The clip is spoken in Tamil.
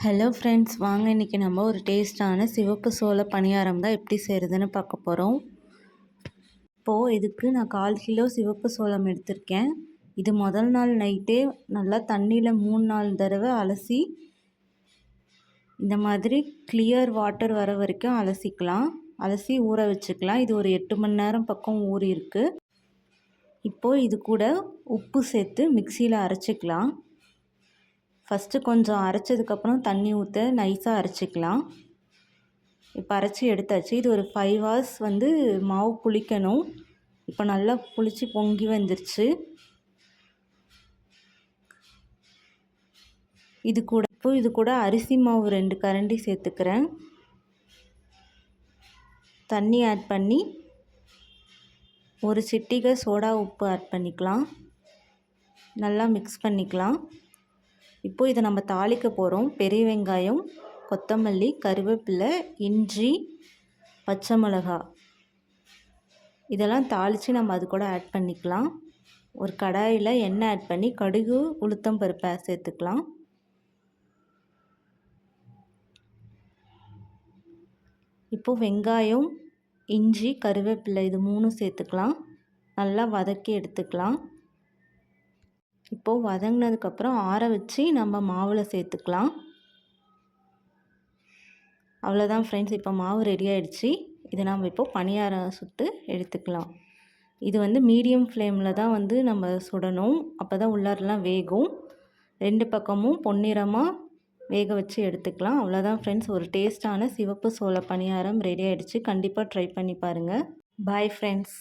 ஹலோ ஃப்ரெண்ட்ஸ், வாங்க இன்றைக்கி நம்ம ஒரு டேஸ்ட்டான சிவப்பு சோள பணியாரம் தான் எப்படி செய்கிறதுன்னு பார்க்க போகிறோம். இப்போது இதுக்கு நான் 1/4 கிலோ சிவப்பு சோளம் எடுத்திருக்கேன். இது முதல் நாள் நைட்டே நல்லா தண்ணியில் 3-4 தடவை அலசி இந்த மாதிரி கிளியர் வாட்டர் வர வரைக்கும் அலசி ஊற வச்சுக்கலாம். இது ஒரு 8 மணி நேரம் பக்கம் ஊறியிருக்கு. இப்போது இது கூட உப்பு சேர்த்து மிக்சியில் அரைச்சிக்கலாம். ஃபஸ்ட்டு கொஞ்சம் அரைச்சதுக்கப்புறம் தண்ணி ஊற்ற நைஸாக அரைச்சிக்கலாம். இப்போ அரைச்சி எடுத்தாச்சு. இது ஒரு 5 hours மாவு புளிக்கணும். இப்போ நல்லா புளிச்சு பொங்கி வந்துருச்சு. இது கூட அரிசி மாவு 2 கரண்டி சேர்த்துக்கிறேன். தண்ணி ஆட் பண்ணி ஒரு சிட்டிகை சோடா உப்பு ஆட் பண்ணிக்கலாம். நல்லா மிக்ஸ் பண்ணிக்கலாம். இப்போது இதை நம்ம தாளிக்க போகிறோம். பெரிய வெங்காயம், கொத்தமல்லி, கருவேப்பிலை, இஞ்சி, பச்சை மிளகா இதெல்லாம் தாளித்து நம்ம அது கூட ஆட் பண்ணிக்கலாம். ஒரு கடாயில் எண்ணெய் ஆட் பண்ணி கடுகு, உளுத்தம் பருப்பை சேர்த்துக்கலாம். இப்போது வெங்காயம், இஞ்சி, கருவேப்பிலை இது 3 சேர்த்துக்கலாம். நல்லா வதக்கி எடுத்துக்கலாம். இப்போது வதங்கினதுக்கப்புறம் ஆற வச்சு நம்ம மாவில் சேர்த்துக்கலாம். அவ்வளோதான் ஃப்ரெண்ட்ஸ், இப்போ மாவு ரெடி ஆகிடுச்சு. இதை நம்ம இப்போது பணியாரம் சுட்டு எடுத்துக்கலாம். இது மீடியம் ஃப்ளேமில் தான் நம்ம சுடணும். அப்போ தான் உள்ளாரெலாம் வேகும். 2 பக்கமும் பொன்னிறமாக வேக வச்சு எடுத்துக்கலாம். அவ்வளோதான் ஃப்ரெண்ட்ஸ், ஒரு டேஸ்ட்டான சிவப்பு சோள பணியாரம் ரெடி ஆகிடுச்சு. கண்டிப்பாக ட்ரை பண்ணி பாருங்கள். Bye friends.